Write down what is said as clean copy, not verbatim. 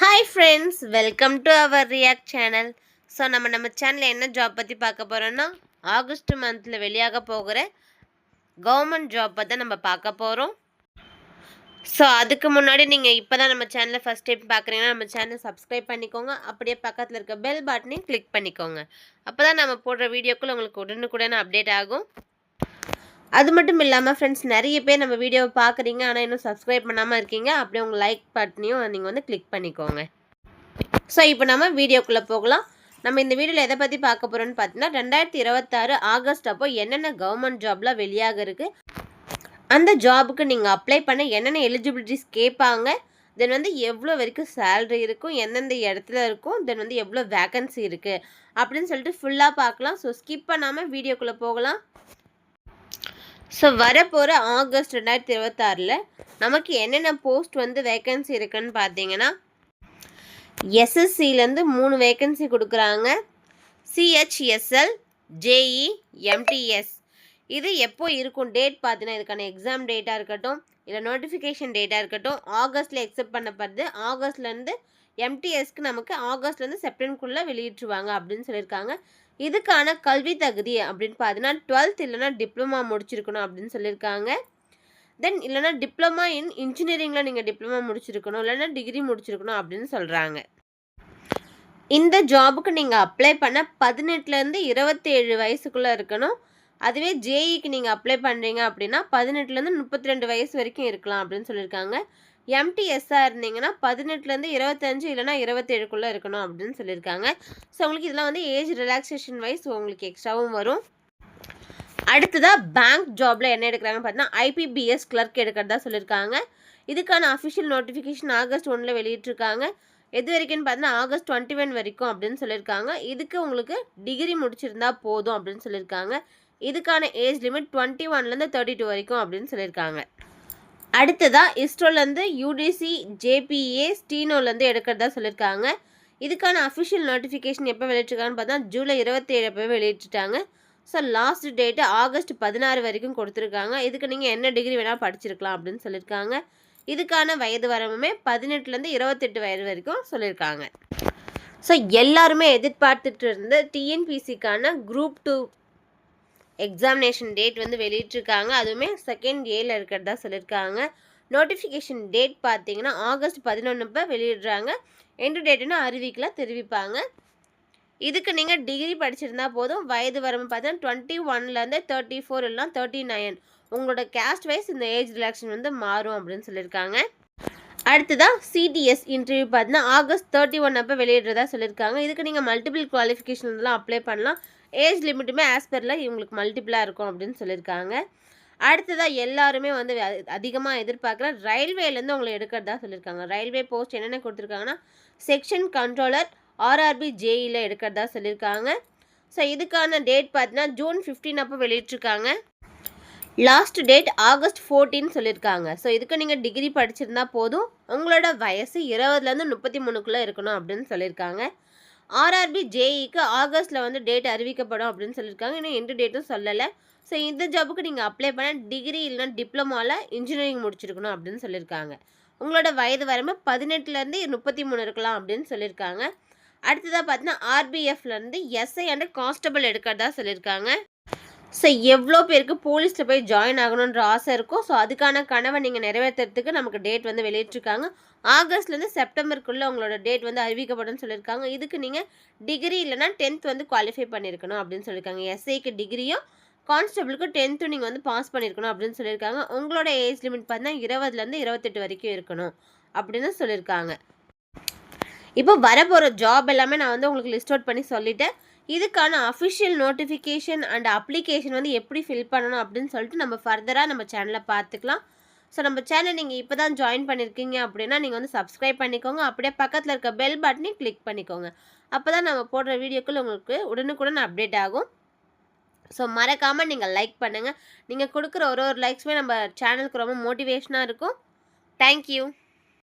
Hi friends, welcome to our react channel. So நம்ம சேனலில் என்ன ஜாப் பற்றி பார்க்க போகிறோன்னா, ஆகஸ்ட் மந்தில் வெளியாக போகிற கவர்மெண்ட் ஜாப் பற்றி நம்ம பார்க்க போகிறோம். ஸோ அதுக்கு முன்னாடி நீங்கள் இப்போ தான் நம்ம சேனலை ஃபஸ்ட் டைம் பார்க்குறீங்கன்னா நம்ம சேனலை சப்ஸ்கிரைப் பண்ணிக்கோங்க. அப்படியே பக்கத்தில் இருக்க பெல் பட்டனையும் கிளிக் பண்ணிக்கோங்க. அப்போ தான் நம்ம போடுற வீடியோக்குள்ள உங்களுக்கு உடனுக்குடனே அப்டேட் ஆகும். அது மட்டும் இல்லாமல் ஃப்ரெண்ட்ஸ், நிறைய பேர் நம்ம வீடியோவை பார்க்குறீங்க ஆனால் இன்னும் சப்ஸ்கிரைப் பண்ணாமல் இருக்கீங்க. அப்படியே உங்கள் லைக் பட்டனையும் நீங்கள் வந்து கிளிக் பண்ணிக்கோங்க. ஸோ இப்போ நம்ம வீடியோக்குள்ளே போகலாம். நம்ம இந்த வீடியோவில் எதை பற்றி பார்க்க போகிறோன்னு பார்த்தீங்கன்னா, 2026 ஆகஸ்ட் அப்போ என்னென்ன கவர்மெண்ட் ஜாப்லாம் வெளியாக இருக்குது, அந்த ஜாபுக்கு நீங்கள் அப்ளை பண்ண என்னென்ன எலிஜிபிலிட்டிஸ் கேட்பாங்க, தென் வந்து எவ்வளோ வரைக்கும் சேல்ரி இருக்கும், எந்தெந்த இடத்துல இருக்கும், தென் வந்து எவ்வளோ வேக்கன்சி இருக்குது அப்படின்னு சொல்லிட்டு ஃபுல்லாக பார்க்கலாம். ஸோ ஸ்கிப் பண்ணாமல் வீடியோக்குள்ளே போகலாம். ஸோ வரப்போகிற ஆகஸ்ட் 2026 நமக்கு என்னென்ன போஸ்ட் வந்து வேக்கன்சி இருக்குன்னு பார்த்தீங்கன்னா, எஸ்எஸ்சிலேருந்து 3 வேக்கன்சி கொடுக்குறாங்க. CHSL, JE, MTS. இது எப்போ இருக்கும் டேட் பார்த்தீங்கன்னா, இதுக்கான எக்ஸாம் டேட்டாக இருக்கட்டும் இல்லை நோட்டிஃபிகேஷன் டேட்டாக இருக்கட்டும் ஆகஸ்ட்டில் எக்ஸெப்ட் பண்ணப்படுது. ஆகஸ்ட்லேருந்து எம்டிஎஸ்க்கு நமக்கு ஆகஸ்ட்லேருந்து செப்டம்பருக்குள்ளே வெளியிட்டுருவாங்க அப்படின்னு சொல்லியிருக்காங்க. இதுக்கான கல்வி தகுதி அப்படின்னு பார்த்தீங்கன்னா 12th இல்லைனா டிப்ளமா முடிச்சிருக்கணும் அப்படின்னு சொல்லியிருக்காங்க. தென் இல்லைனா டிப்ளமா இன் இன்ஜினியரிங்கில் நீங்கள் டிப்ளமா முடிச்சிருக்கணும், இல்லைனா டிகிரி முடிச்சிருக்கணும் அப்படின்னு சொல்கிறாங்க. இந்த ஜாபுக்கு நீங்கள் அப்ளை பண்ண 18லேருந்து 27 வயசுக்குள்ளே இருக்கணும். அதுவே ஜேஇக்கு நீங்கள் அப்ளை பண்ணுறீங்க அப்படின்னா 18லேருந்து 32 வயசு வரைக்கும் இருக்கலாம் அப்படின்னு சொல்லியிருக்காங்க. எம்டிஎஸ்ஸாக இருந்தீங்கன்னா 18லேருந்து 25 இல்லைனா 27க்குள்ளே இருக்கணும் அப்படின்னு சொல்லியிருக்காங்க. ஸோ உங்களுக்கு இதெல்லாம் வந்து ஏஜ் ரிலாக்ஸேஷன் வைஸ் உங்களுக்கு எக்ஸ்ட்ராவும் வரும். அடுத்ததாக பேங்க் ஜாபில் என்ன எடுக்கிறாங்கன்னு பார்த்தீங்கன்னா, ஐபிபிஎஸ் கிளர்க் எடுக்கிறதா சொல்லியிருக்காங்க. இதுக்கான அஃபிஷியல் நோட்டிஃபிகேஷன் ஆகஸ்ட் 1 வெளியிட்டிருக்காங்க. எது வரைக்கும்னு பார்த்தீங்கன்னா ஆகஸ்ட் 21 வரைக்கும் அப்படின்னு சொல்லியிருக்காங்க. இதுக்கு உங்களுக்கு டிகிரி முடிச்சிருந்தா போதும் அப்படின்னு சொல்லியிருக்காங்க. இதுக்கான ஏஜ் லிமிட் 21லேருந்து 32 வரைக்கும் அப்படின்னு சொல்லியிருக்காங்க. அடுத்ததாக இஸ்ரோலேருந்து யூடிசி, ஜேபிஏ, ஸ்டீனோலேருந்து எடுக்கிறதா சொல்லியிருக்காங்க. இதுக்கான அஃபிஷியல் நோட்டிஃபிகேஷன் எப்போ வெளியிட்டிருக்காங்கன்னு பார்த்தா ஜூலை 27 எப்போ வெளியிட்டுட்டாங்க. ஸோ லாஸ்ட் டேட்டு ஆகஸ்ட் 16 வரைக்கும் கொடுத்துருக்காங்க. இதுக்கு நீங்கள் என்ன டிகிரி வேணால் படிச்சிருக்கலாம் அப்படின்னு சொல்லியிருக்காங்க. இதுக்கான வயது வரம்புமே 18லேருந்து 28 வயது வரைக்கும் சொல்லியிருக்காங்க. ஸோ எல்லாருமே எதிர்பார்த்துட்டு இருந்த டிஎன்பிசிக்கான குரூப் 2 எக்ஸாமினேஷன் டேட் வந்து வெளியிட்டிருக்காங்க. அதுவுமே செகண்ட் ஏல இருக்கிறதா சொல்லியிருக்காங்க. நோட்டிஃபிகேஷன் டேட் பார்த்தீங்கன்னா ஆகஸ்ட் 11 வெளியிடுறாங்க. எண்டு டேட்டுன்னு அறிவிக்கல, தெரிவிப்பாங்க. இதுக்கு நீங்கள் டிகிரி படிச்சிருந்தா போதும். வயது வரம்பு பார்த்தீங்கன்னா 21லேருந்து 34 இல்லைனா 39. உங்களோட கேஸ்ட் வைஸ் இந்த ஏஜ் ரிலாக்ஷன் வந்து மாறும் அப்படின்னு சொல்லியிருக்காங்க. அடுத்ததாக சிடிஎஸ் இன்டர்வியூ பார்த்தீங்கன்னா ஆகஸ்ட் 31 அப்போ வெளியிடுறதா சொல்லியிருக்காங்க. இதுக்கு நீங்கள் மல்டிபிள் குவாலிஃபிகேஷன்லாம் அப்ளை பண்ணலாம். ஏஜ் லிமிட்டுமே ஆஸ்பரில் இவங்களுக்கு மல்டிபிளாக இருக்கும் அப்படின்னு சொல்லியிருக்காங்க. அடுத்ததாக எல்லாருமே வந்து அதிகமாக எதிர்பார்க்குற ரயில்வேலேருந்து உங்களை எடுக்கிறதா சொல்லியிருக்காங்க. ரயில்வே போஸ்ட் என்னென்ன கொடுத்துருக்காங்கன்னா, செக்ஷன் கண்ட்ரோலர் ஆர்ஆர்பி ஜேஇயில் எடுக்கிறதா சொல்லியிருக்காங்க. ஸோ இதுக்கான டேட் பார்த்தீங்கன்னா ஜூன் 15 அப்போ வெளியிட்டிருக்காங்க. லாஸ்ட் டேட் ஆகஸ்ட் 14 சொல்லியிருக்காங்க. ஸோ இதுக்கு நீங்கள் டிகிரி படிச்சிருந்தா போதும். உங்களோட வயசு 20லேருந்து 33க்குள்ளே இருக்கணும் அப்படின்னு சொல்லியிருக்காங்க. ஆர்ஆர்பி ஜேஇக்கு ஆகஸ்ட்டில் வந்து டேட் அறிவிக்கப்படும் அப்படின்னு சொல்லியிருக்காங்க. இன்னும் எந்த டேட்டும் சொல்லலை. ஸோ இந்த ஜாபுக்கு நீங்கள் அப்ளை பண்ண டிகிரி இல்லைனா டிப்ளமாவில் இன்ஜினியரிங் முடிச்சிருக்கணும் அப்படின்னு சொல்லியிருக்காங்க. உங்களோட வயது வரம்பு 18லேருந்து 33 இருக்கலாம் அப்படின்னு சொல்லியிருக்காங்க. அடுத்ததாக பார்த்தீங்கன்னா ஆர்பிஎஃப்லேருந்து எஸ்ஐ அண்ட் கான்ஸ்டபிள் எடுக்கிறதா சொல்லியிருக்காங்க. ஸோ எவ்வளோ பேருக்கு போலீஸில் போய் ஜாயின் ஆகணுன்ற ஆசை இருக்கும். ஸோ அதுக்கான கனவை நீங்கள் நிறைவேற்றுறதுக்கு நமக்கு டேட் வந்து வெளியிட்டிருக்காங்க. ஆகஸ்ட்லேருந்து செப்டம்பருக்குள்ளே உங்களோட டேட் வந்து அறிவிக்கப்படும் சொல்லியிருக்காங்க. இதுக்கு நீங்கள் டிகிரி இல்லைனா 10th வந்து குவாலிஃபை பண்ணியிருக்கணும் அப்படின்னு சொல்லியிருக்காங்க. எஸ்ஐக்கு டிகிரியும் கான்ஸ்டபிளுக்கு 10th நீங்கள் வந்து பாஸ் பண்ணியிருக்கணும் அப்படின்னு சொல்லியிருக்காங்க. உங்களோட ஏஜ் லிமிட் பார்த்தீங்கன்னா 20லேருந்து 28 வரைக்கும் இருக்கணும் அப்படின்னு சொல்லியிருக்காங்க. இப்போ வரப்போகிற ஜாப் எல்லாமே நான் வந்து உங்களுக்கு லிஸ்ட் அவுட் பண்ணி சொல்லிட்டேன். இதுக்கான அஃபிஷியல் நோட்டிஃபிகேஷன் அண்ட் அப்ளிகேஷன் வந்து எப்படி ஃபில் பண்ணணும் அப்படின்னு சொல்லிட்டு நம்ம ஃபர்தராக நம்ம சேனலில் பார்த்துக்கலாம். ஸோ நம்ம சேனல் நீங்கள் இப்போ தான் ஜாயின் பண்ணியிருக்கீங்க அப்படின்னா நீங்கள் வந்து சப்ஸ்கிரைப் பண்ணிக்கோங்க. அப்படியே பக்கத்தில் இருக்க பெல் பட்டனையும் கிளிக் பண்ணிக்கோங்க. அப்போ தான் நம்ம போடுற வீடியோக்கள் உங்களுக்கு உடனுக்குடன் அப்டேட் ஆகும். ஸோ மறக்காமல் நீங்கள் லைக் பண்ணுங்கள். நீங்கள் கொடுக்குற ஒரு லைக்ஸுமே நம்ம சேனலுக்கு ரொம்ப மோட்டிவேஷனாக இருக்கும். தேங்க்யூ.